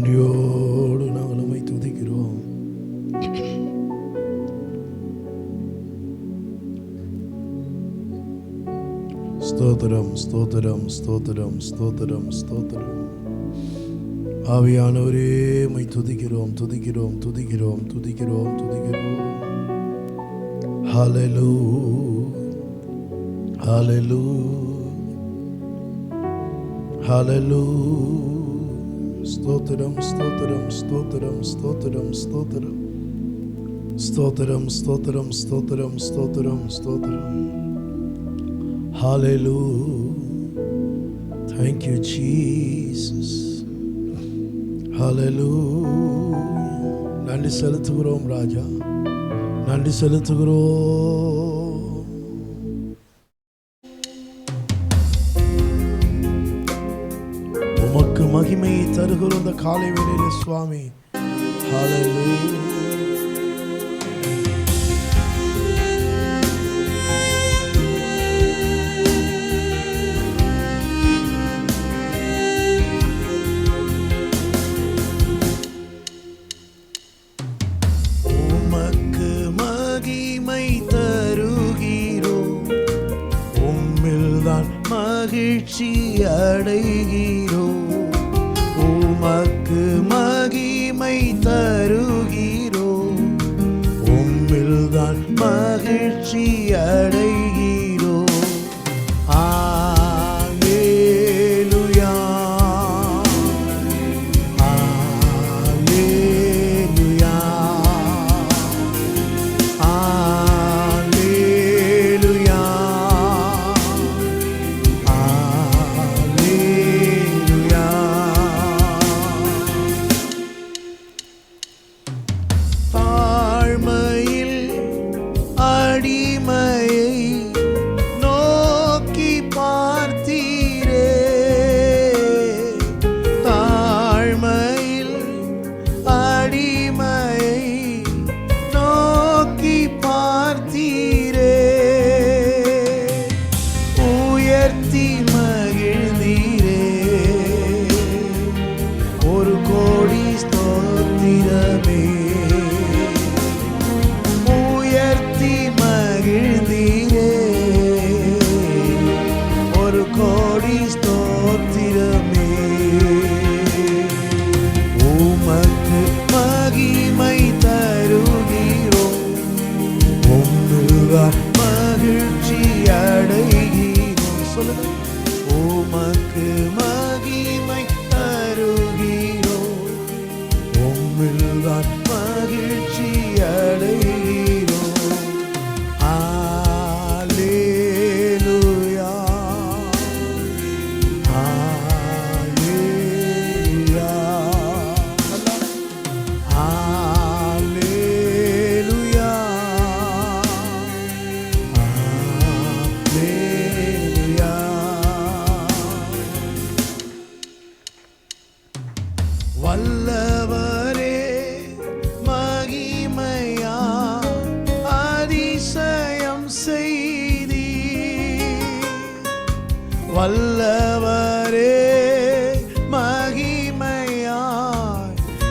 நன்றியோடு நாங்கள் உம்மை துதிக்கிறோம். ஸ்தோத்திரம், ஸ்தோத்திரம், ஸ்தோத்திரம், ஸ்தோத்திரம், ஸ்தோத்திரம். ஆவியானவரே உம்மை துதிக்கிறோம், துதிக்கிறோம், துதிக்கிறோம், துதிக்கிறோம், துதிக்கிறோம். ஹல்லேலூயா, ஹல்லேலூயா, ஹல்லேலூயா. ஸ்தோத்திரம், ஸ்தோத்திரம், ஸ்தோத்திரம், ஸ்தோத்திரம், ஸ்தோத்திரம், ஸ்தோத்திரம், ஸ்தோத்திரம், ஸ்தோத்திரம், ஸ்தோத்திரம், ஸ்தோத்திரம். Hallelujah. Thank you, Jesus. Hallelujah. நன்றி செலுத்துகிறோம் ராஜா, நன்றி செலுத்துகிறோம். உமக்கு மகிமையை தருகிற இந்த காலை வேளையிலே சுவாமி. Hallelujah. மகிழ்ச்சி அடைகிறோம், உமக்கு மகிமை தருகிறோம், உம்மில்தான் மகிழ்ச்சி அடைகிறோம். அல்லேலூயா, அல்லேலூயா, வல்லவரே மகிமையா அதிசயம் செய்தி, வல்லவரே மகிமையா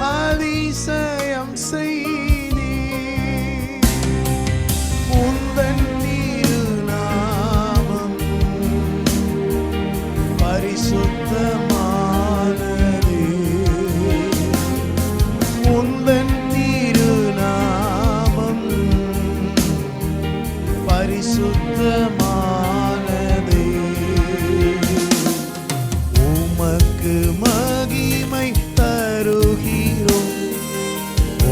அதிசயம் செய்தி, உந்தன் திருநாமம் பரிசுத்தம் பரிசுத்தமானதே, உமக்கு மகிமை தருகிறோம்,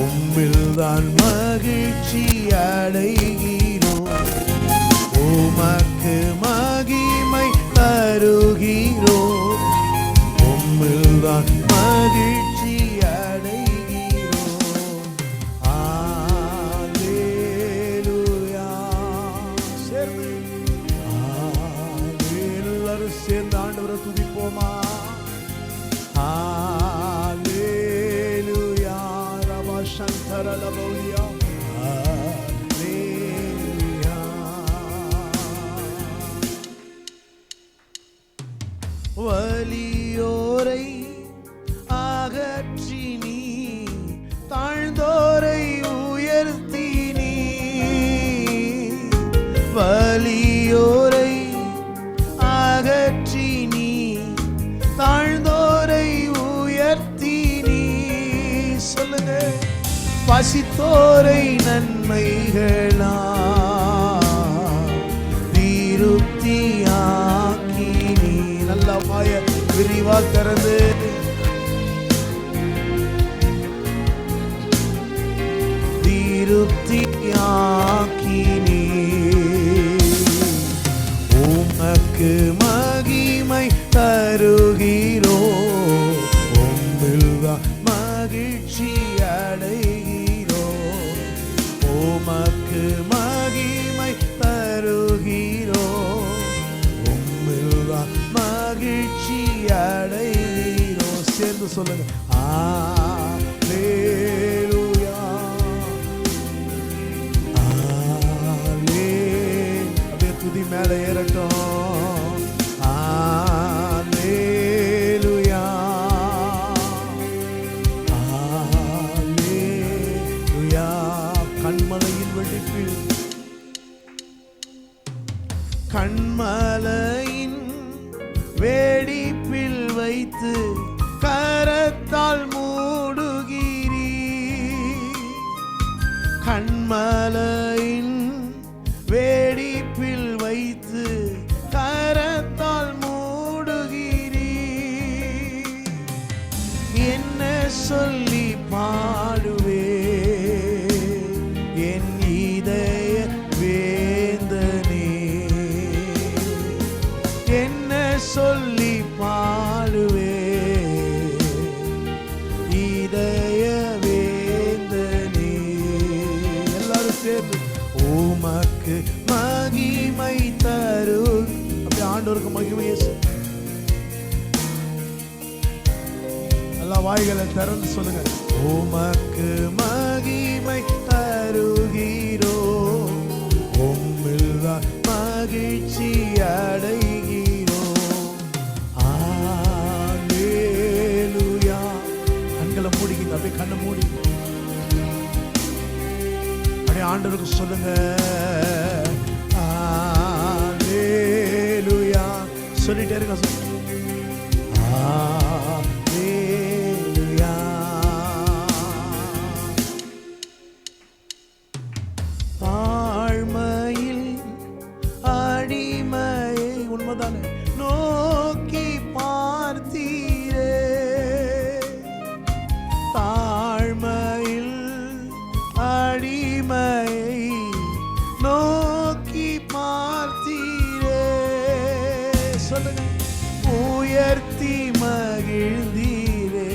உம்மில்தான் மகிழ்ச்சி அடைகிறோம், உமக்கு மகிமை தருகிறோம், உம்மில்தான் மகிழ்ச்சி அடைகிறோம். சேர்ந்து ஆண்டவரை துதிப்போமா? ஹல்லேலூயா, ரபா சந்தர லபோலியா, ஹல்லேலூயா. பசித்தோரை நன்மைகளா திருப்தியாக்கி நீ. நல்ல வாய விரிவா திறந்து திருப்தியாக்கி நீ. உமக்கு மகிமை தருகிறோ, உம்மில்தான் மகிழ்ச்சி அடைகிறோ. உமக்கு மகிமை தருகிறோ, உம்மில்தான் மகிழ்ச்சி அடைகிறோ. சேர்ந்து சொல்லுங்க. அல்லேலூயா, அப்படியே துதி மேல ஏறட்டும். அல்லேலூயா, அல்லேலூயா. கண்மலையின் வெடிப்பில், கண்மலையின் வேடிப்பில் வைத்து கரத்தால் மூடுகிறீ. கண்மலையின் வேடிப்பில் வைத்து கரத்தால் மூடுகிறீ. என்ன சொல்லி பாடுவே என் இதய வேந்தனே. என்ன சொல்லி பாடுவே இதய வேந்தனே. எல்லாரும் சேர்ந்து உமக்கு மகிமை தரு. அப்படி ஆண்டவருக்கு மகிமையை எல்லா வாய்களை திறந்து சொல்லுங்க. உமக்கு மகிமை தருகிறோ, உம்மில்தான் மகிழ்ச்சி அடைகிறோ. அல்லேலூயா. கண்களை மூடிக்கிங்க, அப்படியே கண்ணை மூடி அப்படியே ஆண்டவருக்கு சொல்லுங்க. அல்லேலூயா சொல்லிட்டே இருக்க. அல்லேலூயா. தாழ்மையில் அடிமையை உண்மைதானே நோக்கி பார்த்தீரே. தாழ்மையில் அடிமையை நோக்கி பார்த்தீரே. சொல்லுங்க. உயர்த்தி மகிழ்ந்தீரே,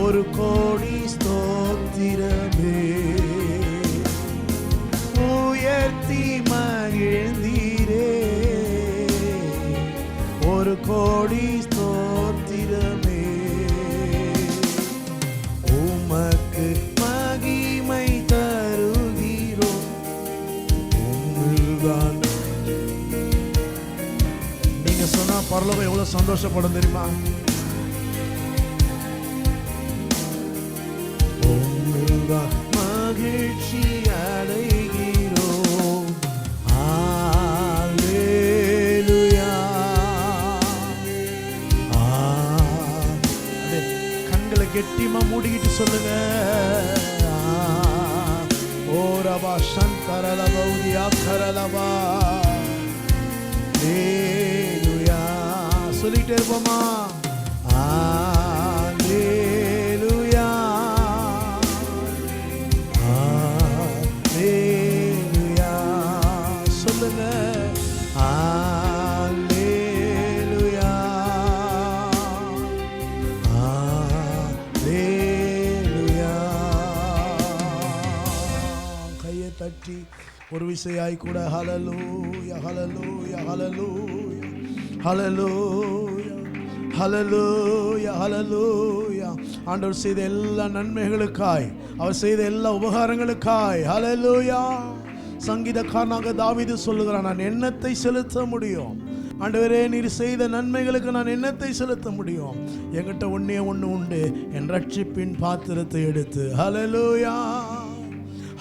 ஒரு கோடி ஸ்தோத்திரமே. உயர்த்தி மகிழ்ந்தீரே, ஒரு கோடி ஸ்தோத்திரமே. உமக்கு மகிமை தருகிறோம், உம்மில்தான். நீங்க சொன்னா பரலோகம் எவ்வளவு சந்தோஷப்படும் தெரியுமா? உம்மில்தான் மகிழ்ச்சி அடைகிறோம். அல்லேலூயா. கண்களை கெட்டிமா மூடிக்கிட்டு சொல்லுங்க. ஓ ரபா சந்தரலபா உதியா கரலபா. அல்லேலூயா சொல்லிட்டே இருப்போமா? அல்லேலூயா, அல்லேலூயா சொல்லுங்க. அல்லேலூயா, அல்லேலூயா. கையை தட்டி ஒரு விசையாய் கூட ஹல்லேலூயா, ஹல்லேலூயா, ஹல்லேலூயா, ஹல்லேலூயா, ஹல்லேலூயா, ஹல்லேலூயா. ஆண்டவர் செய்த எல்லா நன்மைகளுக்காய், அவர் செய்த எல்லா உபகாரங்களுக்காய் ஹல்லேலூயா. சங்கீதக்காரனாக தாவீது சொல்லுகிறான், நான் எண்ணத்தை செலுத்த முடியும். ஆண்டவரே, நீர் செய்த நன்மைகளுக்கு நான் எண்ணத்தை செலுத்த முடியும். என்கிட்ட ஒன்னே ஒன்று உண்டு, என் ரட்சிப்பின் பாத்திரத்தை எடுத்து. ஹல்லேலூயா,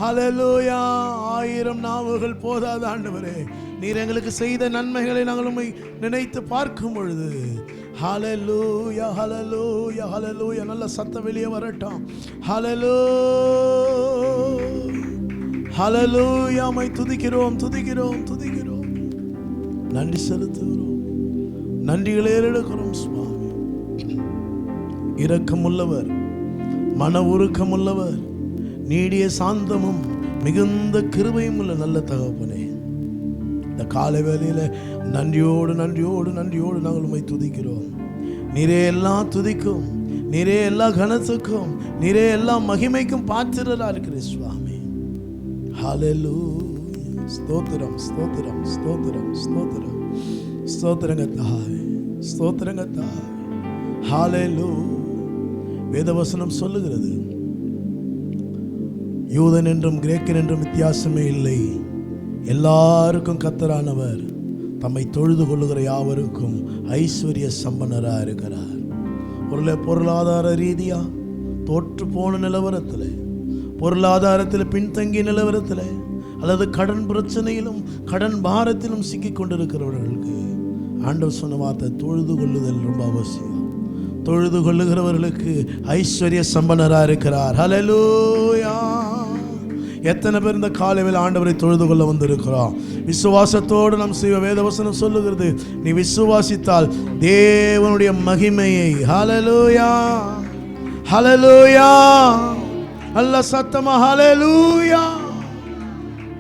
ஹல்லேலூயா. 1000 நாவுகள் போதாது ஆண்டவரே. நீர் எங்களுக்கு செய்த நன்மைகளை நாங்கள் உம்மை நினைத்து பார்க்கும் பொழுது ஹல்லேலூயா ஹல்லேலூயா ஹல்லேலூயா. நல்ல சத்தம் வெளியே வரட்டும். ஹல்லேலூயா ஹல்லேலூயா. மை துதிக்கிறோம் துதிக்கிறோம் துதிக்கிறோம். நன்றி செலுத்துகிறோம். நன்றிகளை ஏறெடுக்கிறோம் சுவாமி. இரக்கமுள்ளவர், மன உருக்கமுள்ளவர், நீடிய சாந்தமும் மிகுந்த கிருபையும் உள்ள நல்ல தகப்பனே, இந்த காலை வேளையில நன்றியோடு நன்றியோடு நன்றியோடு நாங்கள் உம்மை துதிக்கிறோம். நீரே எல்லா துதிக்கும், நீரே எல்லா கனத்துக்கும், நீரே எல்லா மகிமைக்கும் பாத்திரரா இருக்கிற சுவாமி. ஹல்லேலூயா. ஸ்தோத்திரம் ஸ்தோத்திரம் ஸ்தோத்திரம் ஸ்தோத்திரம் ஸ்தோத்திரங்க தாவே, ஸ்தோத்திரங்க தாவே. ஹல்லேலூயா. வேதவசனம் சொல்லுகிறது, யூதன் என்றும் கிரேக்கன் என்றும் வித்தியாசமே இல்லை, எல்லாருக்கும் கர்த்தரானவர் தம்மை தொழுது கொள்ளுகிற யாவருக்கும் ஐஸ்வர்ய சம்பன்னராக இருக்கிறார். பொருளாதார ரீதியா தோற்று போன நிலவரத்தில், பொருளாதாரத்தில் பின்தங்கிய நிலவரத்தில், அல்லது கடன் பிரச்சனையிலும் கடன் பாரத்திலும் சிக்கிக் கொண்டிருக்கிறவர்களுக்கு ஆண்டவர் சொன்ன வார்த்தை, தொழுது கொள்ளுதல் ரொம்ப அவசியம். தொழுது கொள்ளுகிறவர்களுக்கு ஐஸ்வர்ய சம்பன்னராக இருக்கிறார். ஹல்லேலூயா. எத்தனை பேர் இந்த காலையில் ஆண்டவரை தொழுது கொள்ள வந்திருக்கிறோம்? விசுவாசத்தோடு நாம் செய்ய வேதவசனம் சொல்லுகிறது, நீ விசுவாசித்தால் தேவனுடைய மகிமையை, ஹல்லேலூயா ஹல்லேலூயா, அல்ல சத்தமா ஹல்லேலூயா,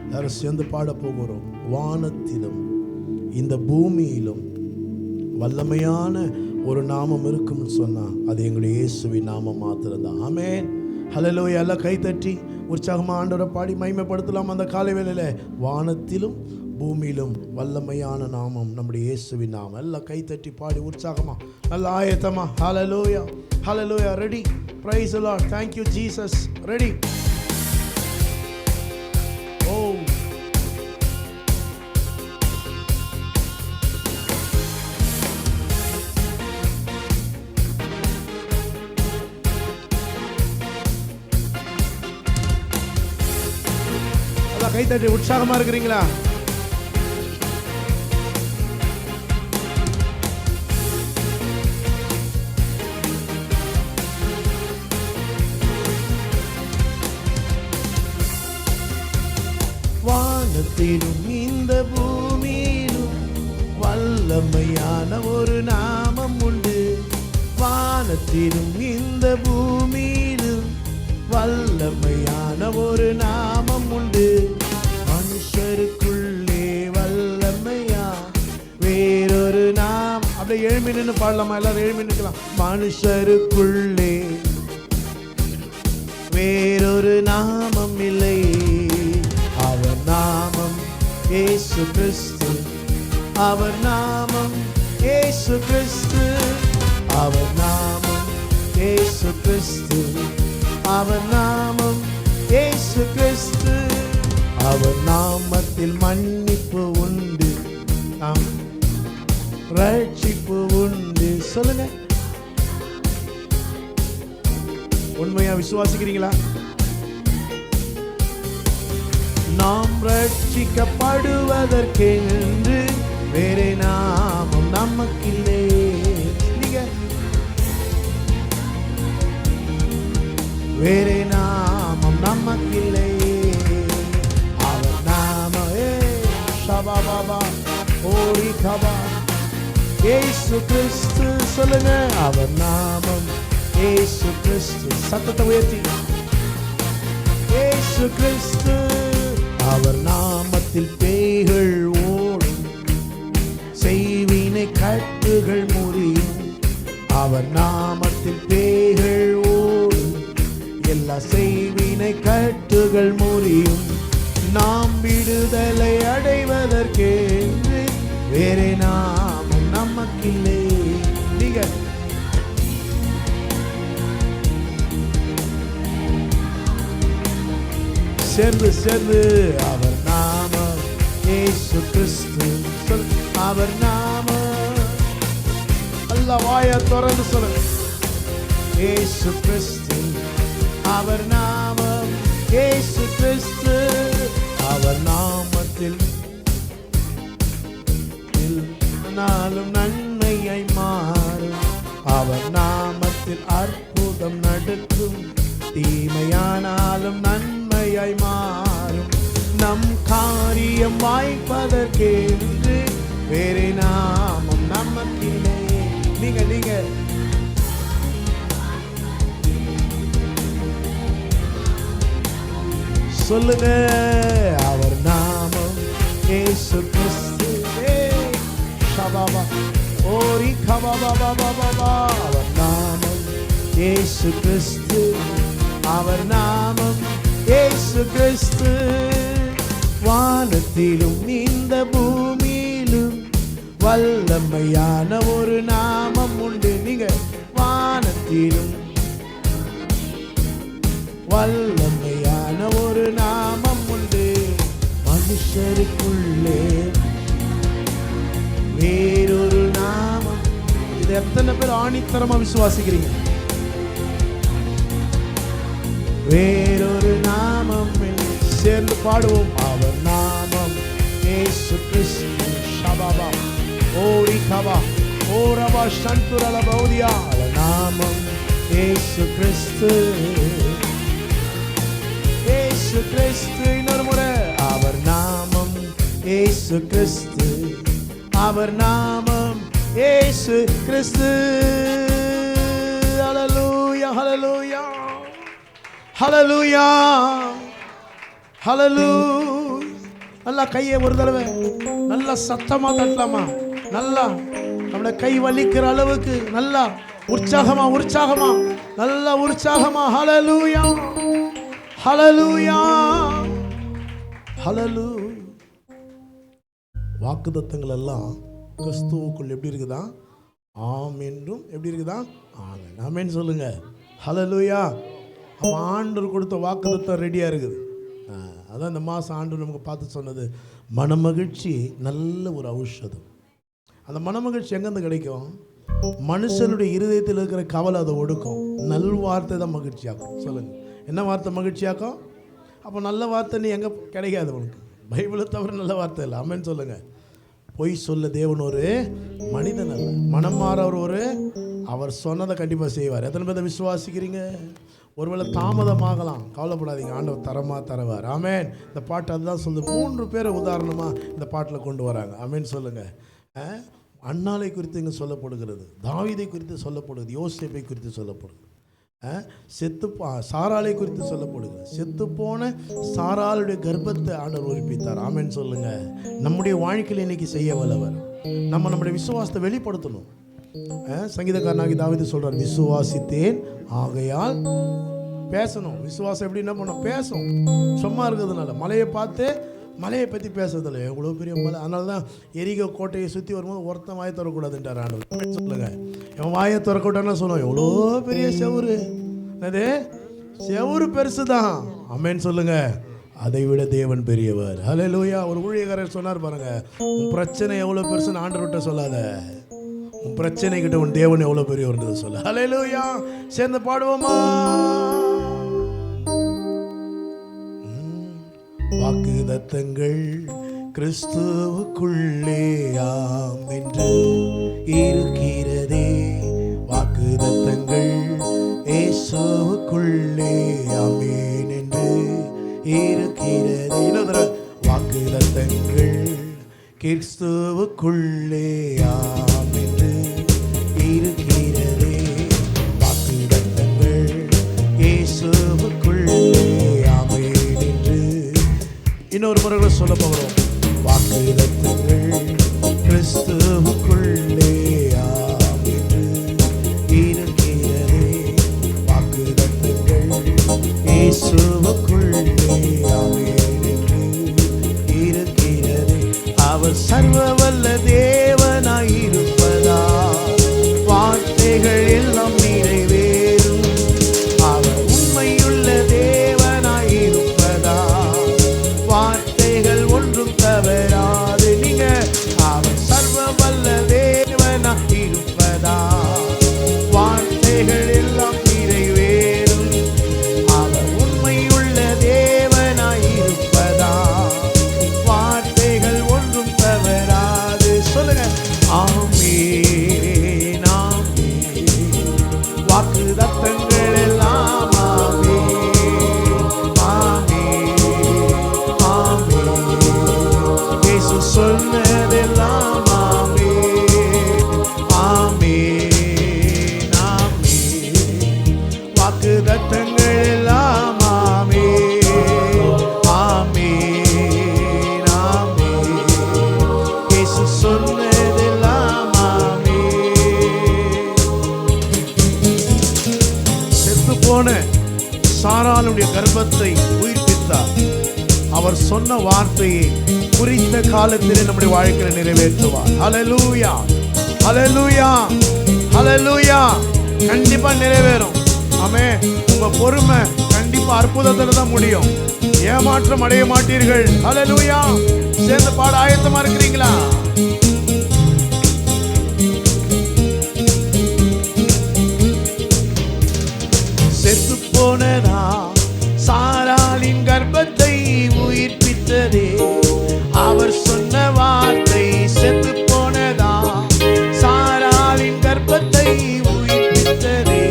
எல்லாரும் சேர்ந்து பாட போகிறோம். வானத்திலும் இந்த பூமியிலும் வல்லமையான ஒரு நாமம் இருக்கும்னு சொன்னா அது எங்களுடைய இயேசுவின் நாமம் மாத்திரம்தான். ஆமென். ஹல்லேலூயா. எல்லாம் கை தட்டி உற்சாகமாக ஆண்டவரை பாடி மகிமைப்படுத்தலாம். அந்த காலை வேளையில வானத்திலும் பூமியிலும் வல்லமையான நாமம் நம்முடைய இயேசுவின் நாமம். எல்லாம் கை தட்டி பாடி உற்சாகமா, நல்ல ஆயத்தமா. Hallelujah hallelujah. Ready? Praise the Lord. Thank you Jesus. Ready? ஓ கை தட்டி உற்சாகமா இருக்கிறீங்களா? வானத்திலும் இந்த பூமியிலும் வல்லமையான ஒரு நாமம் உண்டு. வானத்திலும் இந்த பூமியிலும் வல்லமையான ஒரு நாமம் உண்டு. மனுஷருக்குள்ளே வல்லமையா வேறொரு நாம். அப்படியே எழும்பி நின்று பாடலாமா? எல்லாரும் எழும்பி நிற்கலாம். மனுஷருக்குள்ளே வேறொரு நாமம் இல்லை, அவர் நாமம் இயேசு கிறிஸ்து. அவர் நாமம் இயேசு கிறிஸ்து. அவர் நாமம் இயேசு கிறிஸ்து. அவர் நாமம் இயேசு கிறிஸ்து. அவர் நாமத்தில் மன்னிப்பு உண்டு, ரட்சிப்பு உண்டு. சொல்லுங்க, உண்மையா விசுவாசிக்கிறீங்களா? நாம் ரட்சிக்கப்படுவதற்கென்று வேறே நாமம் நமக்கில்லை. நீங்க வேறே நாமம் நமக்கில்லை. அவர் நாமமே ஷபாபா ஓரி கபா இயேசு கிறிஸ்து. சொல்லுங்க, அவர் நாமம் இயேசு கிறிஸ்து. சத்தத்தை உயர்த்தி, இயேசு கிறிஸ்து. அவர் நாமத்தில் பேய்கள் ஓடும், செய்வினை கட்டுகள் முறியும். அவர் நாமத்தில் பேய்கள் ஓடும், எல்லா செய்வினை கட்டுகள் முறியும். நாம் விடுதலை அடைவதற்கென்று வேறே நாமம் நமக்கில்லை. நீங்க சேர்ந்து சேர்ந்து அவர் நாமம் இயேசு கிறிஸ்து. அவர் நாமம், அல்ல வாய திறந்து சொல்லுங்க, இயேசு கிறிஸ்து. அவர் நாமம் இயேசு கிறிஸ்து. அவர் நாமத்தில் நாளும் நன்மையை மாறும். அவர் நாமத்தில் அற்புதம் நடக்கும். தீமையானாலும் நன்மையாய் மாறும். நம் காரியம் வாய்ப்பதற்கென்று வேறே நாமம் நமக்கிலே. நீங்க சொல்லுங்க. அவர் நாமம் இயேசு கிறிஸ்து. ஷபாபா ஓரி கபாபாபாபாபா. அவர் நாமம் இயேசு கிறிஸ்து. அவர் நாமம் இயேசு கிறிஸ்து. வானத்திலும் இந்த பூமியிலும் வல்லமையான ஒரு நாமம் உண்டு. நீங்க வானத்திலும் வல்லமையான ஒரு நாமம் உண்டு. மனுஷருக்குள்ளே வேறொரு நாமம். இது எத்தனை பேர் ஆணித்தரமா விசுவாசிக்கிறீங்க? வேறொரு நாமம் சேர்ந்து பாடுவோம். அவர் நாமம் இயேசு கிறிஸ்து. ஷபாபா ஓரி கபா ஓரபா சந்துரல பௌதியா. நாமம் இயேசு கிறிஸ்து. இயேசு கிறிஸ்து. இன்னொரு முறை. அவர் நாமம் இயேசு கிறிஸ்து. அவர் நாமம் இயேசு கிறிஸ்து. ஹல்லேலூயா ஹல்லேலூயா ஹல்லேலூயா ஹல்லேலூயா. நல்லா கையை ஒரு தடவை நல்லா சத்தமா தட்டலாமா? நல்லா நம்மள கை வலிக்கிற அளவுக்கு நல்லா உற்சாகமா உற்சாகமா நல்லா உற்சாகமா. ஹல்லேலூயா ஹல்லேலூயா ஹல்லேலூயா. வாக்குத்தத்தங்கள் எல்லாம் கிறிஸ்துவுக்குள் எப்படி இருக்குதா? ஆம் என்றும் எப்படி இருக்குதா? ஆமென் ஆமென் சொல்லுங்க. ஹல்லேலூயா. ஆண்டவர் கொடுத்த வாக்குத்தத்தம் ரெடியாக இருக்குது. அதான் இந்த மாதம் ஆண்டவர் நமக்கு பார்த்து சொன்னது, மனமகிழ்ச்சி நல்ல ஒரு ஔஷதம். அந்த மனமகிழ்ச்சி எங்கேருந்து கிடைக்கும்? மனுஷனுடைய இருதயத்தில் இருக்கிற கவலை அதை ஒடுக்கும். நல் வார்த்தை தான் மகிழ்ச்சியாக்கும். சொல்லுங்கள், என்ன வார்த்தை மகிழ்ச்சியாக்கும்? அப்போ நல்ல வார்த்தை நீ எங்கே கிடைக்காது உனக்கு. பைபிளை தவிர நல்ல வார்த்தை இல்லை. ஆமென் சொல்லுங்கள். பொய் சொல்ல தேவன் ஒரு மனிதன் அல்ல, மனம் மாறவர் ஒரு, அவர் சொன்னதை கண்டிப்பாக செய்வார். எத்தனை பேரை விசுவாசிக்கிறீங்க? ஒருவேளை தாமதமாகலாம், கவலைப்படாதீங்க, ஆண்டவர் தரமாக தருவார். ஆமென். இந்த பாட்டு அதுதான் சொல்லுது. 3 பேரை உதாரணமாக இந்த பாட்டில் கொண்டு வராங்க. ஆமென் சொல்லுங்கள். அன்னாலை குறித்து இங்கே சொல்லப்படுகிறது, தாவீதை குறித்து சொல்லப்படுகிறது, யோசேப்பை குறித்து சொல்லப்படுகிறது, சாராளை குறித்து சொல்லப்படுகிறது. செத்துப்போன சாராளுடைய கர்ப்பத்தை ஆண்டவர் உயிர்ப்பித்தார். ஆமென் சொல்லுங்க. நம்முடைய வாழ்க்கையில் இன்னைக்கு செய்ய வல்லவர். நம்முடைய விசுவாசத்தை வெளிப்படுத்தணும். சங்கீதக்காரனாகி தாவீது சொல்றார், விசுவாசித்தேன் ஆகையால் பேசணும். விசுவாசம் எப்படி என்ன பண்ணும்? பேசும். சும்மா இருக்கிறதுனால மலையை பார்த்து மலையை பற்றி பேசுறதில்ல. எவ்வளோ பெரிய மலை. அதனால தான் எரிகோ கோட்டையை சுற்றி வரும்போது ஒருத்தன் வாயை திறக்கூடாதுன்றார் ஆண்டவர். சொல்லுங்க, என் வாயை திறக்கட்டான்னு சொல்லுவோம். எவ்வளோ பெரிய செவுரு, அது செவுரு பெருசு தான். ஆமென் சொல்லுங்க. அதை விட தேவன் பெரியவர். ஹல்லேலூயா. ஒரு ஊழியக்காரர் சொன்னார் பாருங்க, உன் பிரச்சனை எவ்வளோ பெருசுன்னு ஆண்டவர்கிட்ட சொல்லாத, உன் பிரச்சனை கிட்ட உன் தேவன் எவ்வளோ பெரியவர்ன்றது சொல்ல. ஹல்லேலூயா. சேர்ந்து பாடுவோமா? வாக்குத்தத்தங்கள் கிறிஸ்துவுக்குள்ளே ஆம் என்று இருக்கிறதே. வாக்குத்தத்தங்கள் இயேசுவுக்குள்ளே ஆமென் என்று இருக்கிறதே. இன்னொரு வாக்குத்தத்தங்கள் கிறிஸ்துவுக்குள்ளே ஆம் என்று இருக்கிறதே. வாக்குத்தத்தங்கள் இயேசுவுக்குள்ளே ஆமென் என்று இன்னொரு முறை சொல்ல போகிறோம். வாக்குத்தத்தங்கள் கிறிஸ்துவுக்குள்ளே ஆம் என்று இருக்கிறதே. வாக்குத்தத்தங்கள் இயேசுவுக்குள்ளே ஆமென் என்று இருக்கிறதே. அவர் சர்வ வல்ல தேவனாயிருப்பதா வார்த்தைகள் எல்லாம் நிறைவேறும். அவர் உண்மையுள்ள தேவனாயிருப்பதா வார்த்தைகள் ஒன்றும் தவறாது. நீங்க அவர் சர்வ வல்ல தேவனாயிருப்பதா வார்த்தைகள் எல்லாம் நிறைவேறும். அவர் உண்மையுள்ள வாக்குத்தத்தங்கள் எல்லாம் ஆமென் ஆமென் ஆமென். இயேசு சொன்னதெல்லாம் ஆமென். செத்து போன சாராளுடைய கர்ப்பத்தை உயிர்ப்பித்தார். அவர் சொன்ன வார்த்தையை குறித்த காலத்திலே நம்முடைய வாழ்க்கையில் நிறைவேற்றுவார். ஹல்லேலூயா ஹல்லேலூயா ஹல்லேலூயா. கண்டிப்பா நிறைவேறும். ஆமென். உங்க பொறுமை கண்டிப்பா அற்புதத்துல தான் முடியும். ஏமாற்றம் அடைய மாட்டீர்கள். ஹல்லேலூயா. சேர்ந்து பாட ஆயத்தமா இருக்கிறீங்களா? செத்து போனதா சாராளின் கர்ப்பத்தை உயிர்ப்பித்ததே அவர் சொன்ன வார்த்தை. செத்து போனதா சாராளின் கர்ப்பத்தை உயிர்ப்பித்ததே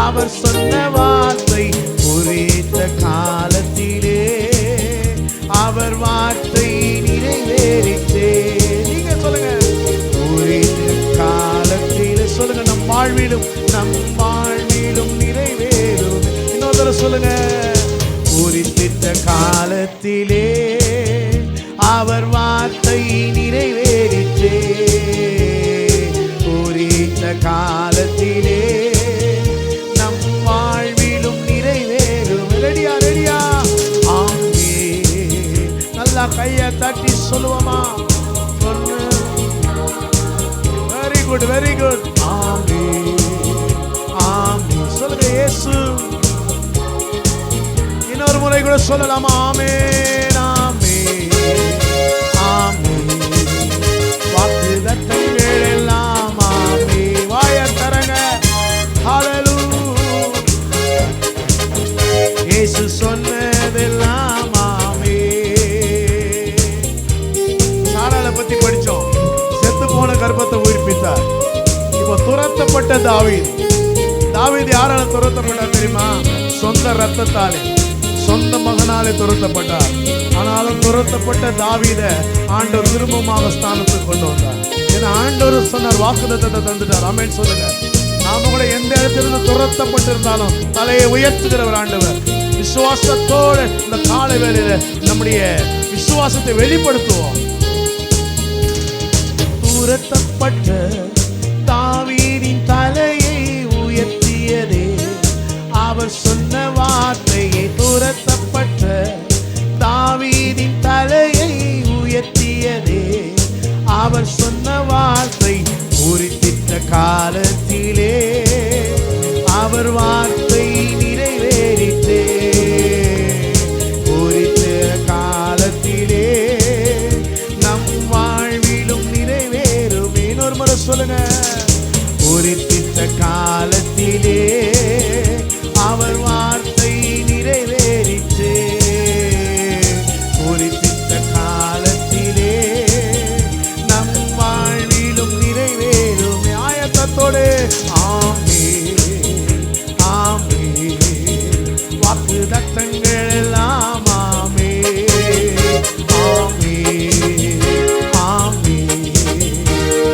அவர் சொன்ன வார்த்தை. குறித்த காலத்திலே அவர் வார்த்தை நிறைவேறிச்சே. நீங்க சொல்லுங்க. குறித்த காலத்திலே சொல்லுங்க. நம் வாழ்விலும் நிறைவேறும். இன்னொரு சொல்லுங்க. குறித்த காலத்திலே அவர் வார்த்தை நிறைவேறிச்சே. குறித்த காலத்திலே நம் வாழ்விலும் நிறைவேறும். ரெடியா ரெடியா? ஆமென். நல்லா கையை தட்டி சொல்லுவோமா? Very good very good. Amen amen. சொல்லுங்க. இயேசு. இன்னொரு முறை கூட சொல்லலாமா? ஆமென் ஆமென் ஆமென். வாக்குத்தத்தங்கள் எல்லாம் ஆமென். வாயை தரங்க. ஹல்லேலூயா. இயேசு சொன்னதெல்லாம் ஆமென். சாராளை பத்தி படிச்சோம். செத்து போன கர்ப்பத்தை உயிர்ப்பித்தார். இப்போ துரத்தப்பட்ட தாவீது. தாவீது யாரால துரத்தப்பட்டார் தெரியுமா? சொந்த ரத்தத்தாலே, சொந்த மகனாலே துரத்தப்பட்டார். ஆனாலும் துரத்தப்பட்ட தாவீதை ஆண்டவர் திரும்பமாக ஸ்தானத்துக்கு கொண்டு வந்தார். ஏன்னா ஆண்டவர் சொன்னார், வாக்குத்தத்தத்தை தந்துட்டார். ஆமென் சொல்லுங்க. நாம கூட எந்த இடத்திலிருந்து துரத்தப்பட்டிருந்தாலும் தலையை உயர்த்துகிறவர் ஆண்டவர். விசுவாசத்தோடு இந்த காலை வேளையில நம்முடைய விசுவாசத்தை வெளிப்படுத்துவோம். துரத்தப்பட்ட தாவீதின் தலையை உயர்த்தியதே அவர் சொன்ன வார்த்தையை. துரத்தப்பட்ட தாவீதின் தலையை உயர்த்தியதே அவர் சொன்ன வார்த்தை. குறித்த காலத்திலே அவர் வார்த்தை நிறைவேறித்தே. குறித்த காலத்திலே நம் வாழ்விலும் நிறைவேறும். இன்னொரு முறை சொல்லுங்க. குறித்த காலத்திலே அவர் வார்த்தை நிறைவேறிச்சே. குறித்த காலத்திலே நம் வாழ்விலும் நிறைவேறும். ஆயத்தத்தோடு ஆமென் ஆமென். வாக்குத்தத்தங்கள் எல்லாம் ஆமென் ஆமென் ஆமென்.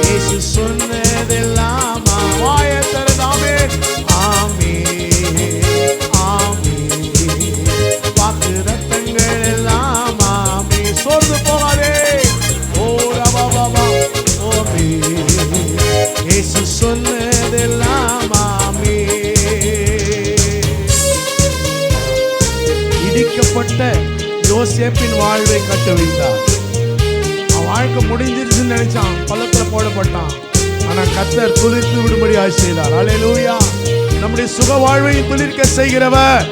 இயேசு சொன்னதெல்லாம் ஆயத்தர். ஆமென் ஆமென் ஆமென். வாக்குத்தத்தங்கள் எல்லாம் ஆமென். சோர்ந்து போகாதே. ஓ ரபா பாபா. ஆமென். இயேசு சொன்னதெல்லாம் ஆமென். இடிக்கப்பட்ட யோசேப்பின் வாழ்வை கட்டுவித்தார். அவன் வாழ்க்கை முடிஞ்சிருச்சுன்னு நினைச்சான். பள்ளத்துல போடப்பட்டான். ஆனா கர்த்தர் துளிர்த்து விடும்படி செய்தார். அல்லேலூயா. நம்முடைய சுக வாழ்வையும் துளிர்க்க செய்கிறவர்.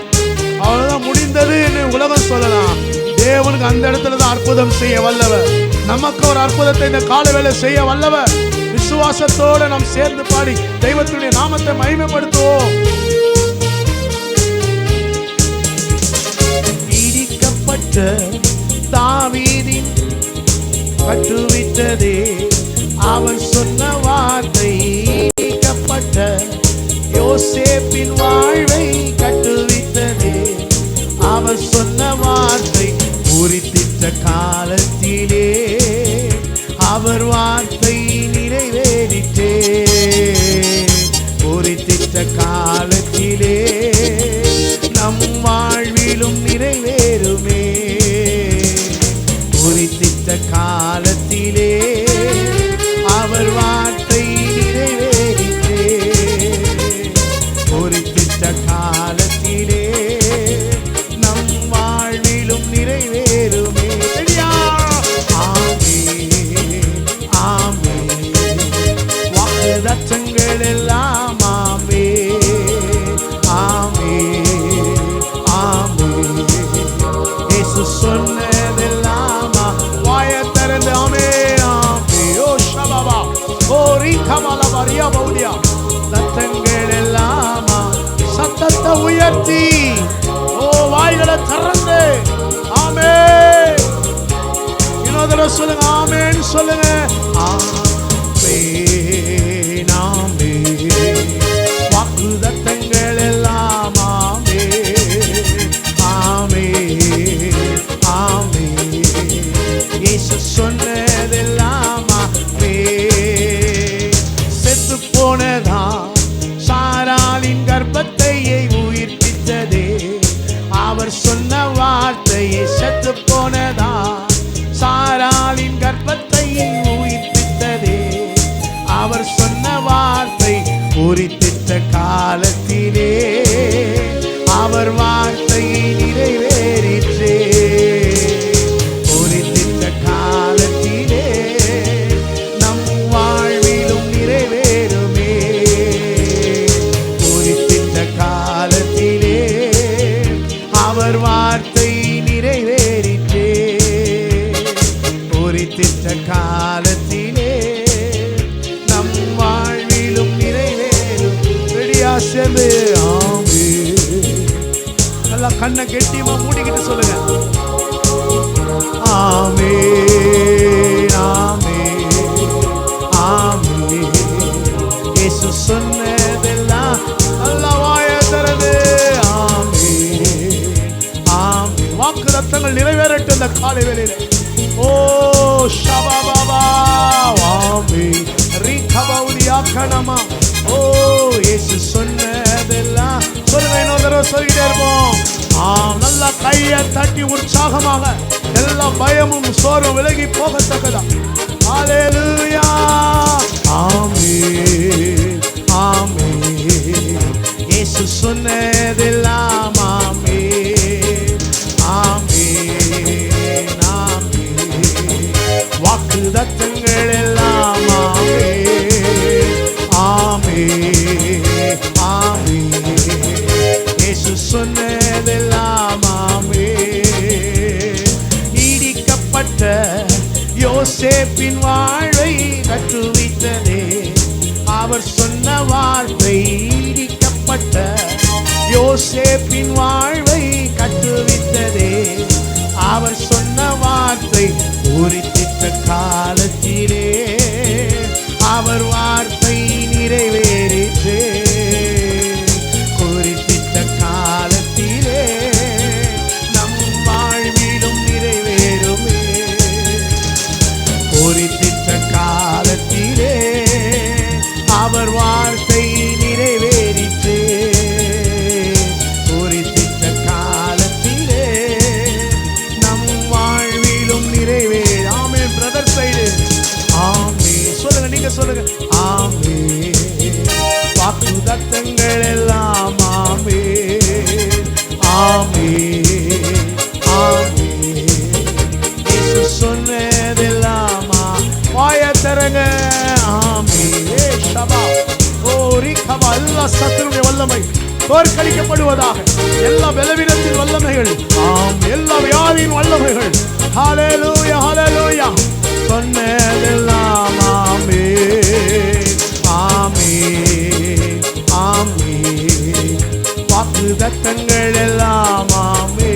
அவ்வளவுதான், முடிந்தது என்று உலகம் சொல்லலாம். தேவனுக்கு அந்த இடத்துல தான் அற்புதம் செய்ய வல்லவர். நமக்கு ஒரு அற்புதத்தை இந்த காலவேளை செய்ய வல்லவர். விசுவாசத்தோடு நாம் சேர்ந்து பாடி தெய்வத்துடைய நாமத்தை மகிமைப்படுத்துவோம். இடிக்கப்பட்ட தாவீதின் கட்டுவித்ததே அவர் சொன்ன வார்த்தை. இடிக்கப்பட்ட யோசேப்பின் வாழ்வை கட்டுவித்ததே அவர் சொன்ன வார்த்தை. குறித்திட்ட காலத்திலே அவர் வார்த்தை நிறைவேறிட்டே. குறித்திட்ட காலத்திலே குறித்திட்ட காலத்திலே நம் வாழ்விலும் நிறைவேறுமே. ஆமே ஆமே வாக்குத்தத்தங்கள் எல்லாம் ஆமே ஆமே ஆமே இயேசு சொன்னதெல்லாம் வாயை திறந்து ஆமே ஆமே. ஓ ஷபபா ஓ ரிகமல வரியா பௌலியா சத்தங்கள் எல்லாம் சத்தத்தை உயர்த்தி ஓ வாய்களை திறந்து ஆமே இன்னொரு சொல்லுங்க ஆமேன்னு சொல்லுங்க. ஆமே ஆமே வாக்குத்தத்தங்கள் எல்லாம் ஆமே ஆமே ஆமே இயேசு சொன்னதெல்லாம் ஆமே. செத்து போனதா சாராளின் கர்ப்பத்தையை உயிர்ப்பித்ததே அவர் சொன்ன வார்த்தையை. செத்து போனதா சாராளின் கர்ப்பத்தையை உயிர்ப்பித்ததே அவர் சொன்ன வார்த்தை. குறித்திட்ட காலத்திலே அவர் வார்த்தையை நிறைவேறிற்றே. குறித்திட்ட காலத்திலே நம் வாழ்விலும் நிறைவேறுமே. குறித்திட்ட காலத்திலே அவர் வார்த்தை நிறைவேறிற்றே. குறித்திட்ட காலத்திலே நம் வாழ்விலும் நிறைவேறும். ரெடியா சேர்ந்து ஆமே நல்லா கண்ணை கெட்டியமா மூடிக்கிட்டு சொல்லுங்க. ஆமே ஆமே ஆமே இயேசு சொன்னதெல்லாம் நல்லா வாயை திறந்து ஆமே ஆமே. வாக்குத்தத்தங்கள் நிறைவேறட்டும் இந்த காலை வேளையில. ஓ ஷபபபா ஆமே ரிகபௌலியா கனமா. ஓ இயேசு சொன்னதெல்லாம் சொல்லுங்க. இன்னொரு தடவை சொல்லிட்டே இருப்போம். நல்லா கையை தட்டி உற்சாகமாக எல்லா பயமும் சோர்வும் விலகி போகத்தக்கதா. ஹல்லேலூயா ஆமே ஆமே இயேசு சொன்னதெல்லாம் ஆமே ஆமே ஆமே வாக்குத்தத்தங்கள் எல்லாம் ஆமே ஆமே ஆமே இயேசு சொன்னதெல்லாம் ஆமே. இடிக்கப்பட்ட யோசேப்பின் வாழ்வை கட்டுவித்ததே அவர் சொன்ன வார்த்தை. இடிக்கப்பட்ட யோசேப்பின் வாழ்வை கட்டுவித்ததே அவர் சொன்ன வார்த்தை. குறித்திட்ட காலத்திலே அவர் வார்த்தை நிறைவேறிற்றே. குறித்திட்ட காலத்திலே நம் வாழ்விலும் நிறைவேறுமே. குறித்திட்ட காலத்திலே அவர் வார்த்தை நிறைவேறிற்றே. குறித்திட்ட காலத்திலே நம் வாழ்விலும் நிறைவேறு. ஆமே பிரதர் சைடு ஆமே சொல்லுங்க. நீங்க சொல்லுங்க ஆமே வாக்குத்தத்தங்கள் எல்லாம் ஆமே ஆமே ஆமே இயேசு சொன்னதெல்லாம் வாயை திறங்க ஆமே. ஷபா ஓ ரிகபா எல்லா சத்துருடைய வல்லமை தோற்கடிக்கப்படுவதாக. எல்லா பலவீனத்தின் வல்லமைகள் எல்லா வியாதியின் வல்லமைகள் ஹல்லேலூயா ஹல்லேலூயா சொன்னதெல்லாம் ஆமே ஆமே ஆமே வாக்குத்தத்தங்கள் எல்லாம் ஆமே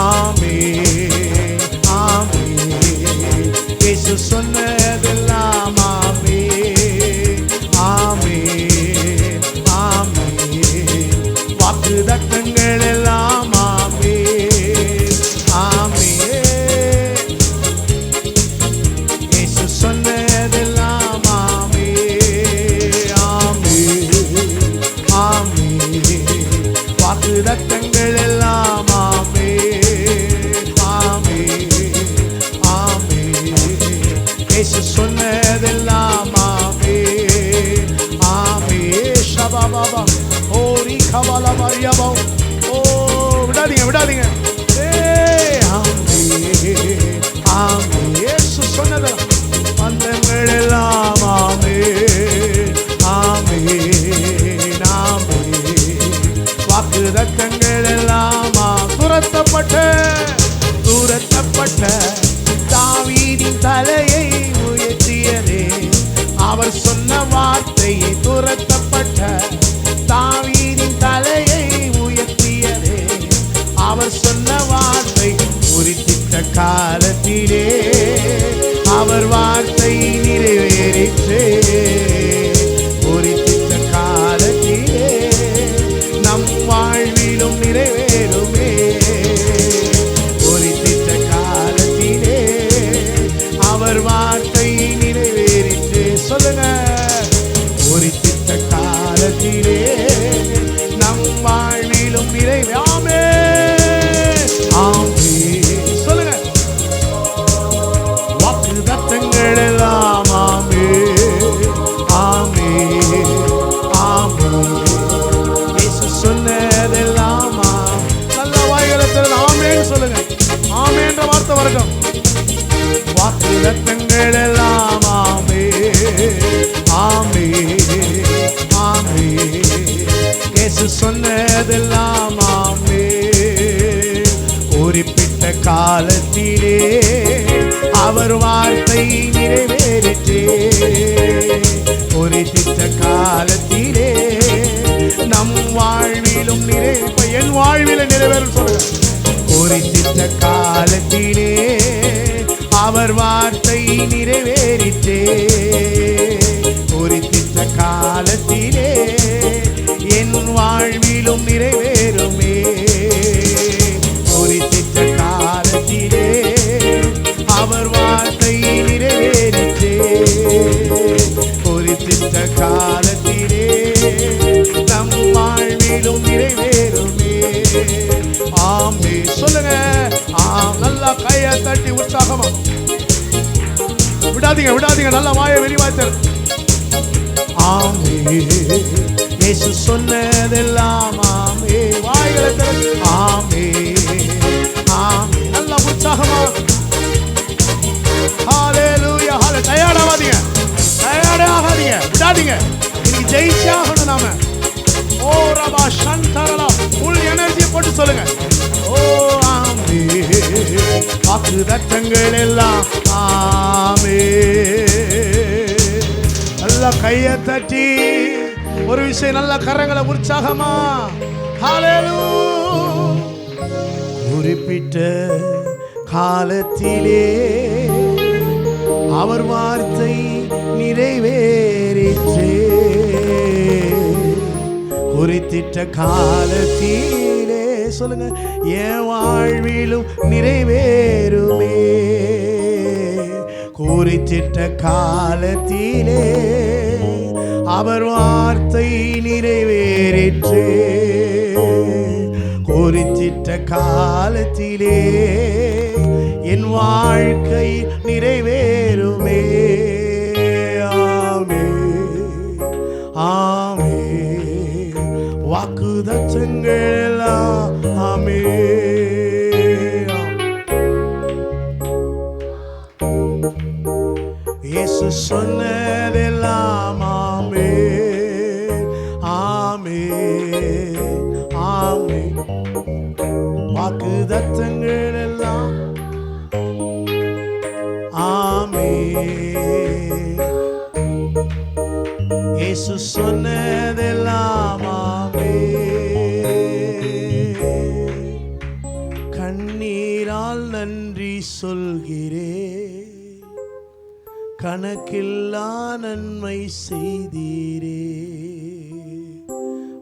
ஆமே ஆமே இயேசு சொன்னதெல்லாம் ஆமே ஆமே ஆமே வாக்குத்தத்தங்கள் எல்லாம் ஆமே ஆமே இயேசு சொன்னதெல்லாம் ஆமே ஆமே ஆமே வாக்குத்தத்தங்கள் எல்லாம் ஆமே ஆமே ஆமே இயேசு சொன்னதெல்லாம் ஆமே ஆமே ஷபபபா ஓ ஓ விடாதீங்க விடாதீங்க. இயேசு சொன்னதெல்லாம் பந்தங்கள் எல்லாம் ஆமே ஆமே நாமே வாக்குதத்தங்கள் எல்லாம் துரத்தப்பட்ட தாவீதின் தலையை உயர்த்தியதே. அவர் சொன்ன வார்த்தையை துரத்தப்பட்ட தாவீதின் தலையை உயர்த்தியதே. அவர் சொன்ன வார்த்தை குறித்திட்ட காலத்திலே அவர் வார்த்தை நிறைவேறிற்றே. குறித்திட்ட காலத்திலே நம் வாழ்விலும் நிறைவேறுமே. குறித்திட்ட காலத்திலே அவர் வார்த்தை நிறைவேறிற்றே. சொல்லுங்க, குறித்திட்ட காலத்திலே நம் வாழ்விலும் நிறைவே. ஆமே சொல்லுங்க, வாக்குதத்தங்கள் எல்லாம் ஆமே ஆமே ஆமே. இயேசு சொன்னதெல்லாம் நல்ல வாய்களை திறந்து ஆமேன்னு சொல்லுங்க. ஆமேன்ற வார்த்தை வரட்டும். வாக்குதத்தங்கள் எல்லாம் ஆமே ஆமே ஆமே. இயேசு சொன்னதெல்லாம் ஆமே. குறிப்பிட்ட காலத்திலே அவர் வார்த்தை நிறைவேறிற்றே. குறிப்பிட்ட காலத்திலே நம் வாழ்விலும் என் வாழ்வில நிறைவேறும் சொல்லுங்க. குறிப்பிட்ட காலத்திலே அவர் வார்த்தை நிறைவேறிற்றே. குறிப்பிட்ட காலத்திலே என் வாழ்விலும் நிறைவேறுமே. குறிப்பிட்ட காலத்திலே அவர் வார்த்தை நிறைவேறிற்றே. குறிப்பிட்ட காலத்திலே நம் வாழ்விலும் நிறைவேறுமே. ஆமே சொல்லுங்க. நல்லா கையை தட்டி உற்சாகமா விடாதீங்க விடாதீங்க. நல்ல வாயை விரிவாய்த்தல். ஆமே இயேசு சொன்னதெல்லாம் ஆமே. வாய்களை திறந்து ஆமே ஆமே. நல்ல உற்சாகமா ஹalleluya ஹalleluya. டயர்ட் ஆகாதீங்க, டயர்ட் ஆகாதீங்க, விடாதீங்க. இன்னைக்கு ஜெயிச்சே ஆகணும் நாம. ஓ ரபா சந்தரலா ஃபுல் எனர்ஜி போட்டு சொல்லுங்க. ஓ ஆமே. வாக்குதத்தங்கள் எல்லாம் ஆமே. நல்ல கையை தட்டி ஒரு விஷயம் நல்ல கரங்களை உற்சாகமா ஹalleluya. குறிப்பிட்ட காலத்திலே அவர் வார்த்தை நிறைவேறிற்றே. குறித்திட்ட காலத்திலே சொல்லுங்க என் வாழ்விலும் நிறைவேறுமே. குறித்திட்ட காலத்திலே அவர் வார்த்தை நிறைவேறிற்றே. குறித்திட்ட காலத்திலே என் வாழ்க்கை நிறைவேறுமே. ஆமே ஆமே. வாக்குதத்தங்கள் எல்லாம் ஆமே. இயேசு சொன்னதெல்லாம் ஆமே ஆமே ஆமே. வாக்குதத்தங்கள் எல்லாம் ஆமே. இயேசு சொன்னதெல்லாம் ஆமே. கண்ணீரால் நன்றி சொல்கிறேன், கணக்கில்லா நன்மை செய்தீரே.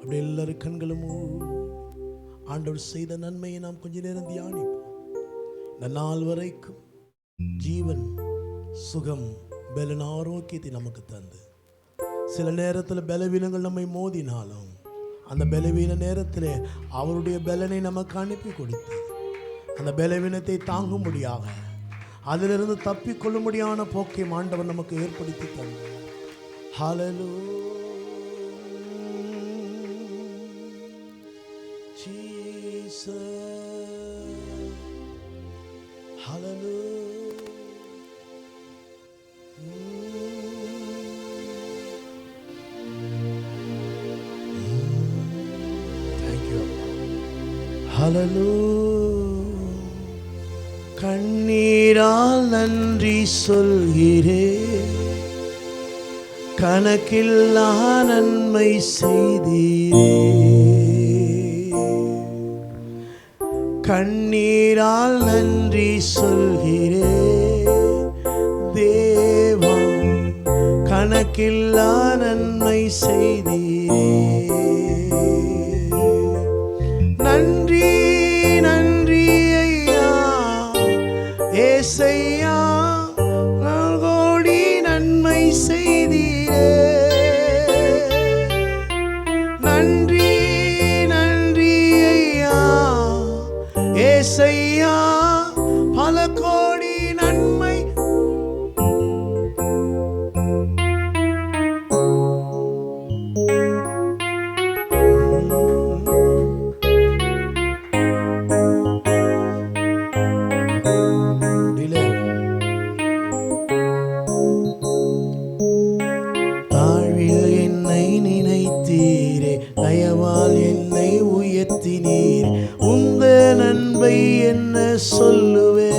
அப்படி எல்லாரும் கண்களும் ஆண்டவர் செய்த நன்மையை நாம் கொஞ்ச நேரம் தியானிப்போம். இந்த நாள் வரைக்கும் ஜீவன் சுகம் பலன் ஆரோக்கியத்தை நமக்கு தந்து, சில நேரத்தில் பலவீனங்கள் நம்மை மோதினாலும் அந்த பலவீன நேரத்தில் அவருடைய பலனை நமக்கு அனுப்பி கொடுத்து அந்த பலவீனத்தை தாங்கும்படியாக அதிலிருந்து தப்பிக்கொள்ளும்படியான போக்கை ஆண்டவர் நமக்கு ஏற்படுத்தி தந்தார். ஹல்லேலூயா. Jesus. Hallelujah. Thank you. Hallelujah. கண்ணீரால் நன்றி சொல்கிறேன், கணக்கில்லா நன்மை செய்தீரே. கண்ணீரால் நன்றி சொல்கிறேன் தேவா, கணக்கில்லா நன்மை செய்தீரே. நன்றி நன்றி ஐயா ஏசையா, கோடி நன்மை செய்தீரே. நன்றி நன்றி ஐயா ஏசையா, பல கோடி நன்மை. தாழ்வில் என்னை நினைத்தீரே, தயவால் என்னை உயர்த்தினீர். உந்த நன்மை என்ன சொல்லுவே.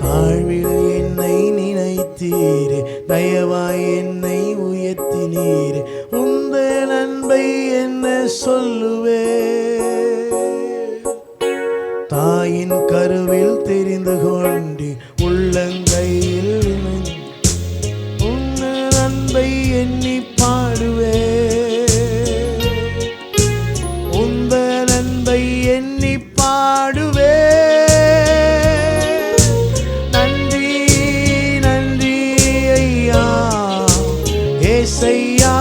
தாழ்வில் என்னை நினைத்தீரே, தயவாய் என்னை உயர்த்தினீர். உந்த நன்மை என்ன சொல்லுவே. தாயின் கருவில் தெரிந்து கொண்டு உள்ளங்கையில் உன்ன நன்மை எண்ணி பாடுவே. உந்த நன்மை எண்ணி பாடுவே. நன்றி நன்றி ஐயா ஏசையா,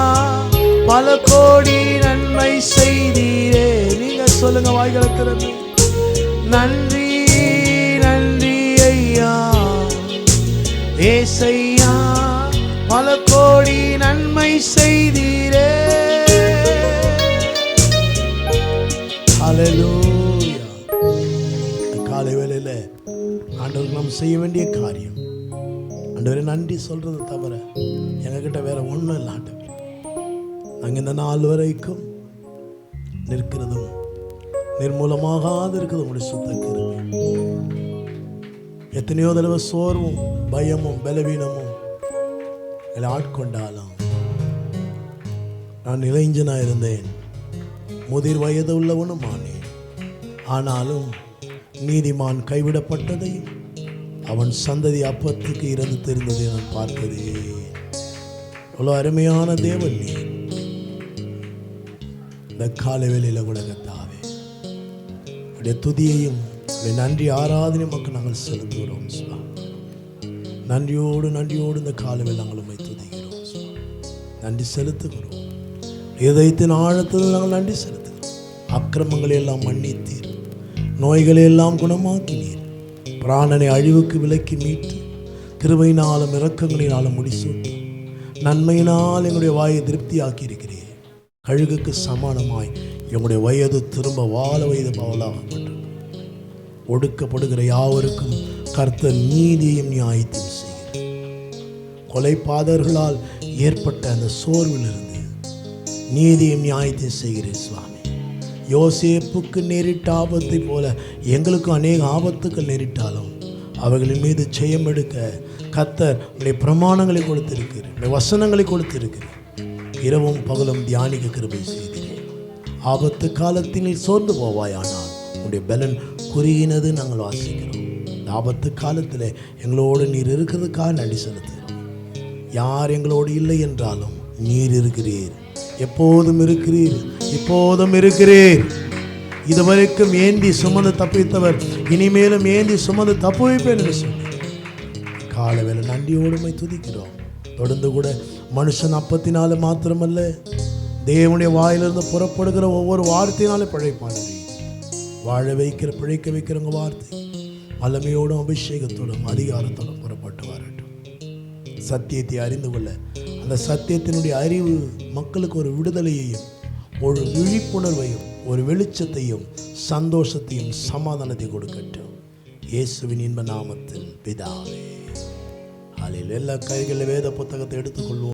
பல கோடி நன்மை செய்தீரே. நீங்க சொல்லுங்க வாய்களை திறந்து. நன்றி நன்றி ஐயா ஏசையா, பல கோடி நன்மை செய்தீரே. ஹல்லேலூயா. காலை வேளையில ஆண்டவருக்கு நாம் செய்ய வேண்டிய காரியம், ஆண்டவரே நன்றி சொல்றது தவிர எங்ககிட்ட வேற ஒன்றும் இல்லை. ஆண்டவர், நாங்கள் இந்த நாள் வரைக்கும் நிற்கிறதும் நிர்மூலமாகாது இருக்கிறது உங்களுடைய சுத்த கிருபை. எத்தனையோ தடவை சோர்வும் பயமும் பலவீனமும் என்னை ஆட்கொண்டாலும் நான் இளைஞனாக இருந்தேன், முதிர் வயது உள்ளவனும் ஆனேன். ஆனாலும் நீதிமான் கைவிடப்பட்டதையும் அவன் சந்ததி அப்பத்துக்கு இறந்து தெரிந்ததை நான் பார்த்ததே. அவ்வளோ அருமையான தேவன் நீ. இந்த காலை வேளையில் கூட கத்தாவே உடைய துதியையும் நன்றி ஆராதனை மக்கள் நாங்கள் செலுத்துகிறோம். நன்றியோடு நன்றியோடு இந்த காலவில் நாங்கள் உண்மை துதிக்கிறோம், நன்றி செலுத்துகிறோம். இதயத்தின் ஆழத்தில் நாங்கள் நன்றி செலுத்துகிறோம். அக்கிரமங்களை எல்லாம் மன்னித்தீர், நோய்களை எல்லாம் குணமாக்கினீர், பிராணனை அழிவுக்கு விலக்கி மீட்டு கிருபையினாலும் இரக்கங்களினாலும் முடிசூட்டி நன்மையினால் எங்களுடைய வாயை திருப்தியாக்கி இருக்கிறீர். கழுகுக்கு சமானமாய் எங்களுடைய வயது திரும்ப வாழ வயது பவலாகப்பட்டது. ஒடுக்கப்படுகிற யாவருக்கும் கர்த்தர் நீதியையும் நியாயத்தையும் செய்கிறார். கொலைபாதகர்களால் ஏற்பட்ட அந்த சோர்விலிருந்து நீதியும் நியாயத்தையும் செய்கிறேன் சுவாமி. யோசேப்புக்கு நேரிட்ட ஆபத்தை போல எங்களுக்கும் அநேக ஆபத்துக்கள் நேரிட்டாலும் அவர்களின் மீது ஜெயம் எடுக்க கர்த்தர் உடைய பிரமாணங்களை கொடுத்திருக்கிறேன், உடைய வசனங்களை கொடுத்திருக்கிறேன். இரவும் பகலும் தியானிக்க கிருபை செய்கிறேன். ஆபத்து காலத்தில் சோர்ந்து போவாயானால் உடைய பலன் குறுகினது நாங்கள் வாசிக்கிறோம். இந்த ஆபத்து காலத்தில் எங்களோடு நீர் இருக்கிறதுக்காக நன்றி செலுத்துகிறோம். யார் எங்களோடு இல்லை என்றாலும் நீர் இருக்கிறீர், எப்போதும் இருக்கிறீர், எப்போதும் இருக்கிறீர். இதுவரைக்கும் ஏந்தி சுமந்து தப்பித்தவர் இனிமேலும் ஏந்தி சுமந்து தப்பு வைப்பேன் என்று சொன்னேன். காலை வேளை நன்றியோடுமை துதிக்கிறோம். தொடர்ந்து கூட மனுஷன் அப்பத்தினால மாத்திரமல்ல, தேவனுடைய வாயிலிருந்து புறப்படுகிற ஒவ்வொரு வார்த்தையினாலும் பிழைப்பான். வாழ வைக்கிற பிழைக்க வைக்கிறவங்க வார்த்தை வல்லமையோடும் அபிஷேகத்தோடும் அதிகாரத்தோடும் புறப்பட்டு வரட்டும். சத்தியத்தை அறிந்து கொள்ள அந்த சத்தியத்தினுடைய அறிவு மக்களுக்கு ஒரு விடுதலையையும் ஒரு விழிப்புணர்வையும் ஒரு வெளிச்சத்தையும் சந்தோஷத்தையும் சமாதானத்தை கொடுக்கட்டும். இயேசுவின் இன்ப நாமத்தில் பிதாவே. எல்லா கைகளில் வேத புத்தகத்தை எடுத்துக்கொள்வோம்.